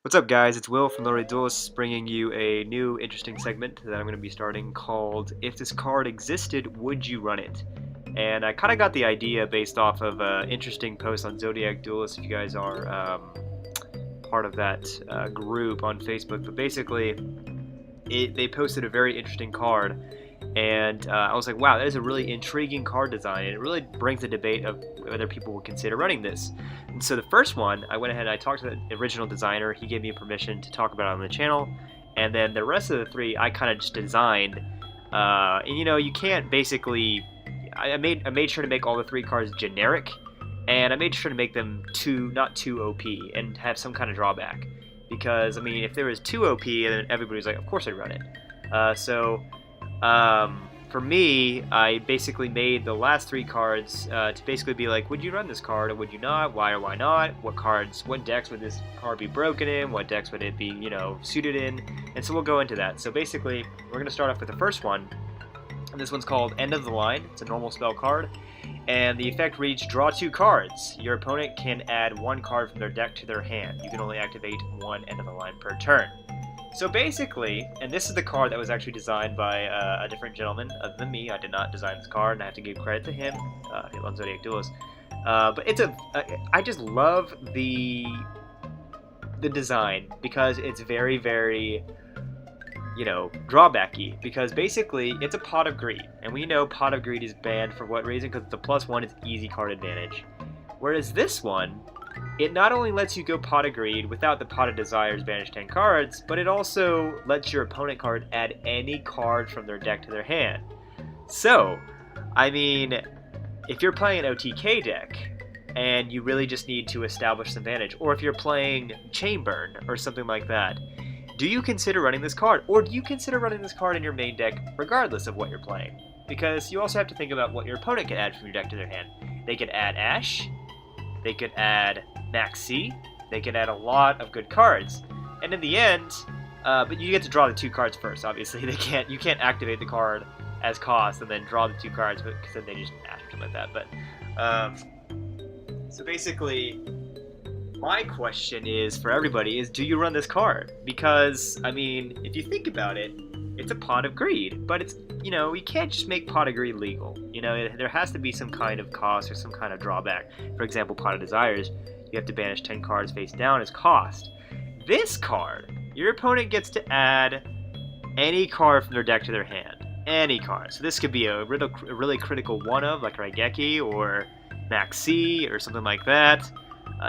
What's up, guys? It's Will from Rai-Oh bringing you a new interesting segment that I'm going to be starting called If This Card Existed, Would You Run It? And I kind of got the idea based off of an interesting post on Zodiac Duelist if you guys are part of that group on Facebook. But basically, they posted a very interesting card, and I was like, wow, that is a really intriguing card design, and it really brings the debate of whether people would consider running this. And so the first one, I went ahead and I talked to the original designer. He gave me permission to talk about it on the channel, and then the rest of the three I kind of just designed. And you can't basically. I made sure to make all the three cards generic, and I made sure to make them not too OP and have some kind of drawback. Because I mean, if there was too OP, then everybody was like, of course I'd run it. For me, I basically made the last three cards to basically be like, would you run this card or would you not? Why or why not? What decks would this card be broken in? What decks would it be, suited in? And so we'll go into that. So basically, we're going to start off with the first one. And this one's called End of the Line. It's a normal spell card. And the effect reads, draw two cards. Your opponent can add one card from their deck to their hand. You can only activate one End of the Line per turn. So basically, and this is the card that was actually designed by a different gentleman other than me. I did not design this card, and I have to give credit to him, on Zodiac Duelist. But I just love the design because it's very, very, drawbacky. Because basically, it's a Pot of Greed, and we know Pot of Greed is banned for what reason? Because the +1 is easy card advantage. Whereas this one, it not only lets you go Pot of Greed without the Pot of Desires banish 10 cards, but it also lets your opponent card add any card from their deck to their hand. So, I mean, if you're playing an OTK deck, and you really just need to establish some advantage, or if you're playing Chain Burn or something like that, do you consider running this card? Or do you consider running this card in your main deck regardless of what you're playing? Because you also have to think about what your opponent can add from your deck to their hand. They could add Ash, they could add Maxi, they could add a lot of good cards, and in the end, but you get to draw the two cards first. Obviously, you can't activate the card as cost and then draw the two cards, because then they just Ash or something like that. But so basically, my question is for everybody is, do you run this card? Because I mean, if you think about it, it's a Pot of Greed, but it's you can't just make Pot of Greed legal. There has to be some kind of cost or some kind of drawback. For example, Pot of Desires, you have to banish 10 cards face down as cost. This card, your opponent gets to add any card from their deck to their hand. Any card. So this could be a really critical one of, like Raigeki or Maxi or something like that.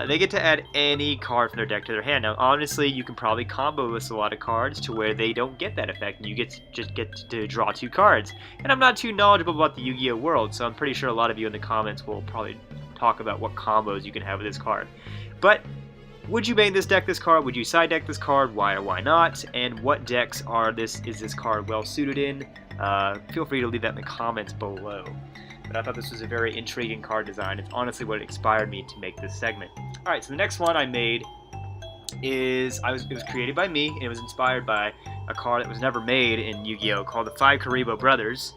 They get to add any card from their deck to their hand. Now, honestly, you can probably combo this a lot of cards to where they don't get that effect, and you just get to draw two cards. And I'm not too knowledgeable about the Yu-Gi-Oh world, so I'm pretty sure a lot of you in the comments will probably talk about what combos you can have with this card. But would you main this card? Would you side deck this card? Why or why not? And what decks is this card well suited in? Feel free to leave that in the comments below. But I thought this was a very intriguing card design. It's honestly what inspired me to make this segment. Alright, so the next one I made it was created by me, and it was inspired by a card that was never made in Yu-Gi-Oh! Called the 5 Kuriboh Brothers.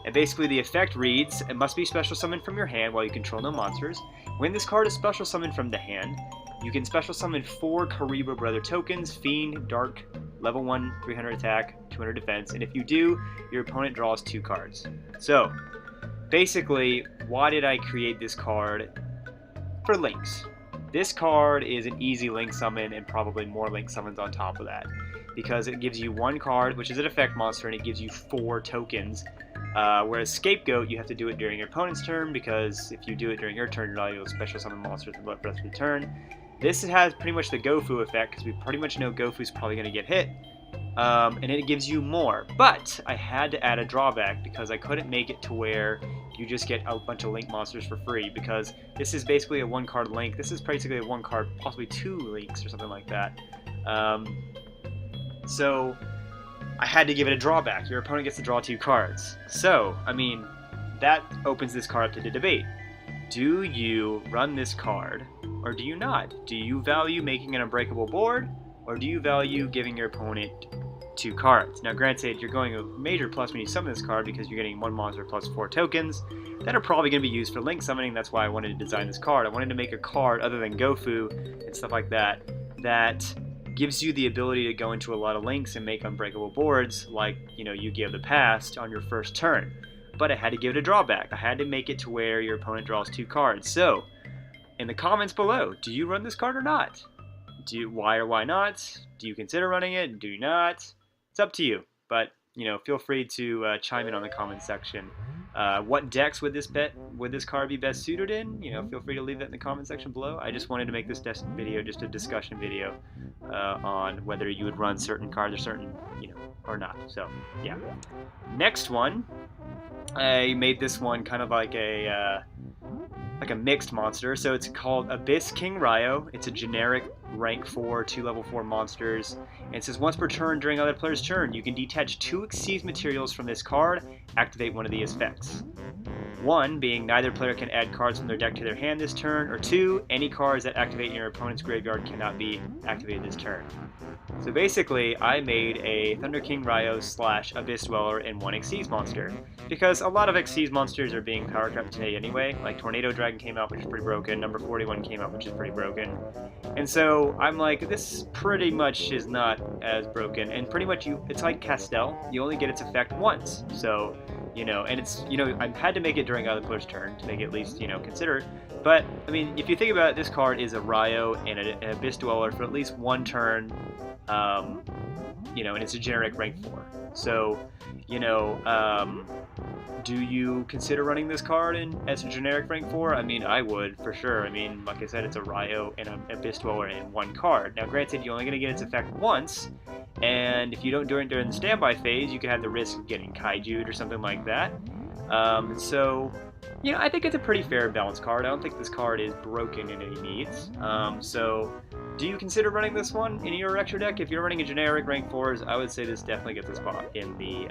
And basically the effect reads, it must be special summoned from your hand while you control no monsters. When this card is special summoned from the hand, you can special summon 4 Kuriboh Brother tokens, Fiend, Dark, level 1, 300 attack, 200 defense, and if you do, your opponent draws 2 cards. So, basically, why did I create this card? For links. This card is an easy link summon and probably more link summons on top of that. Because it gives you 1 card, which is an effect monster, and it gives you 4 tokens. Whereas Scapegoat, you have to do it during your opponent's turn, because if you do it during your turn, you're not able to special summon monsters for the rest of the turn. This has pretty much the Gofu effect, because we pretty much know Gofu's probably going to get hit. And it gives you more. But I had to add a drawback, because I couldn't make it to where you just get a bunch of link monsters for free, because this is basically a 1-card link. This is basically a 1 card, possibly 2 links or something like that. So I had to give it a drawback. Your opponent gets to draw 2 cards. So, I mean, that opens this card up to the debate. Do you run this card, or do you not? Do you value making an unbreakable board, or do you value giving your opponent 2 cards? Now, granted, you're going a major plus when you summon this card, because you're getting 1 monster plus 4 tokens that are probably going to be used for link summoning. That's why I wanted to design this card. I wanted to make a card other than Gofu and stuff like that, that gives you the ability to go into a lot of links and make unbreakable boards like, Yu-Gi-Oh! The Past on your first turn. But I had to give it a drawback. I had to make it to where your opponent draws 2 cards. So, in the comments below, do you run this card or not? Why or why not? Do you consider running it? Do you not? It's up to you. But, feel free to chime in on the comments section. What decks would this card be best suited in? Feel free to leave that in the comment section below. I just wanted to make this video just a discussion video on whether you would run certain cards or certain, or not. So, yeah. Next one, I made this one kind of like a mixed monster. So it's called Abyss King Rai-Oh. It's a generic rank 4, 2 level 4 monsters. And it says once per turn during other player's turn, you can detach 2 Xyz materials from this card, activate one of these effects. 1 being neither player can add cards from their deck to their hand this turn, or 2, any cards that activate in your opponent's graveyard cannot be activated this turn. So basically, I made a Thunder King Rai-Oh / Abyss Dweller in 1 Xyz monster, because a lot of Xyz monsters are being power crept today anyway. Like Tornado Dragon came out, which is pretty broken. Number 41 came out, which is pretty broken. And so I'm like, this pretty much is not as broken. And pretty much it's like Castell. You only get its effect once. So, and it's, I had to make it during other player's turn to make it at least, considered. But, I mean, if you think about it, this card is a Rai-Oh and an Abyss Dweller for at least 1 turn. And it's a generic rank 4. So, do you consider running this card as a generic rank 4? I mean, I would, for sure. I mean, like I said, it's a Rai-Oh and an Abyss Dweller in 1 card. Now, granted, you're only going to get its effect once, and if you don't do it during the standby phase, you could have the risk of getting Kaiju'd or something like that. So, I think it's a pretty fair balanced card. I don't think this card is broken in any needs. So, do you consider running this one in your extra deck? If you're running a generic rank 4s, I would say this definitely gets a spot in the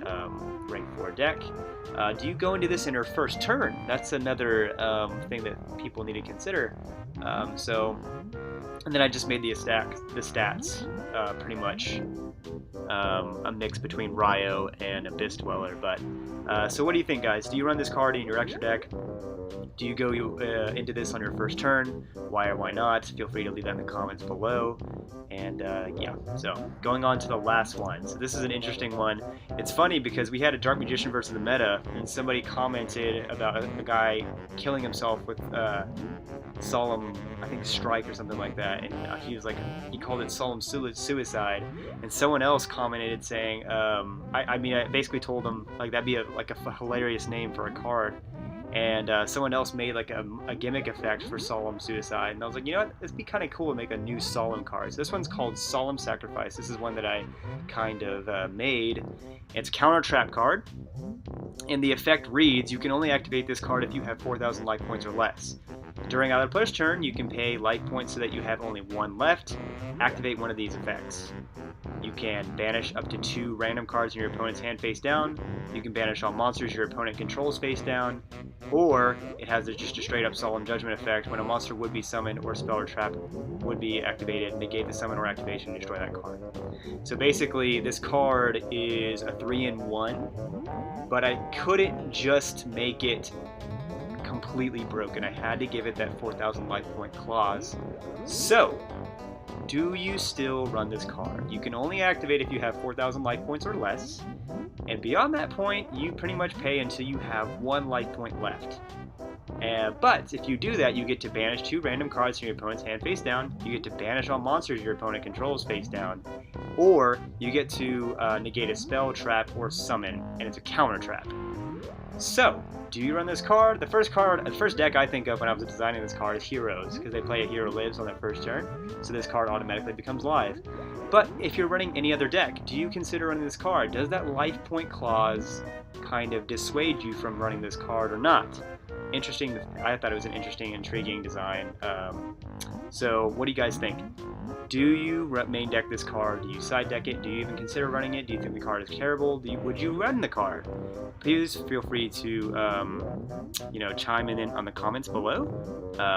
rank 4 deck. Do you go into this in your first turn? That's another thing that people need to consider. And then I just made the stats pretty much a mix between Rai-Oh and Abyss Dweller. But so what do you think, guys? Do you run this card in your extra deck? Do you go into this on your first turn? Why or why not? Feel free to leave that in the comments below. And yeah, so going on to the last one. So this is an interesting one. It's funny because we had a Dark Magician versus the meta, and somebody commented about a guy killing himself with Solemn, I think, Strike or something like that, and he called it Solemn Suicide, and someone else commented saying, I basically told him like that'd be a hilarious name for a card, and someone else made like a gimmick effect for Solemn Suicide, and I was like, it'd be kind of cool to make a new Solemn card. So this one's called Solemn Sacrifice. This is one that I kind of made. It's a counter trap card, and the effect reads, you can only activate this card if you have 4,000 life points or less. During either player's turn, you can pay life points so that you have only 1 left. Activate one of these effects. You can banish up to 2 random cards in your opponent's hand face down. You can banish all monsters your opponent controls face down. Or it has just a straight up Solemn Judgment effect. When a monster would be summoned or spell or trap would be activated, negate the summon or activation and destroy that card. So basically, this card is a 3-in-1, but I couldn't just make it completely broken. I had to give it that 4,000 life point clause. So, do you still run this card? You can only activate if you have 4,000 life points or less, and beyond that point, you pretty much pay until you have 1 life point left. But if you do that, you get to banish 2 random cards from your opponent's hand face down, you get to banish all monsters your opponent controls face down, or you get to negate a spell, trap, or summon, and it's a counter trap. So, do you run this card? The first deck I think of when I was designing this card is Heroes, because they play a hero lives on their first turn, so this card automatically becomes live. But if you're running any other deck, do you consider running this card? Does that life point clause kind of dissuade you from running this card or not? Interesting. I thought it was an interesting, intriguing design. So what do you guys think? Do you main deck this card? Do you side deck it? Do you even consider running it? Do you think the card is terrible? Would you run the card? Please feel free to chime in on the comments below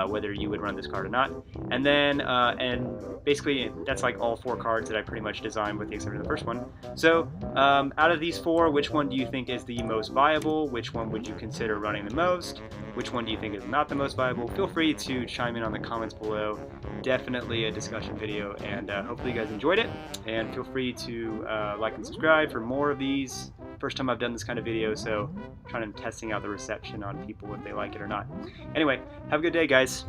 whether you would run this card or not. And then and basically that's like all 4 cards that I pretty much designed with the exception of the first one. So out of these 4, which one do you think is the most viable? Which one would you consider running the most? Which one do you think is not the most viable? Feel free to chime in on the comments below. definitely a discussion video, and hopefully you guys enjoyed it, and feel free to like and subscribe for more of these. First time I've done this kind of video, so trying to testing out the reception on people if they like it or not. Anyway, have a good day, guys.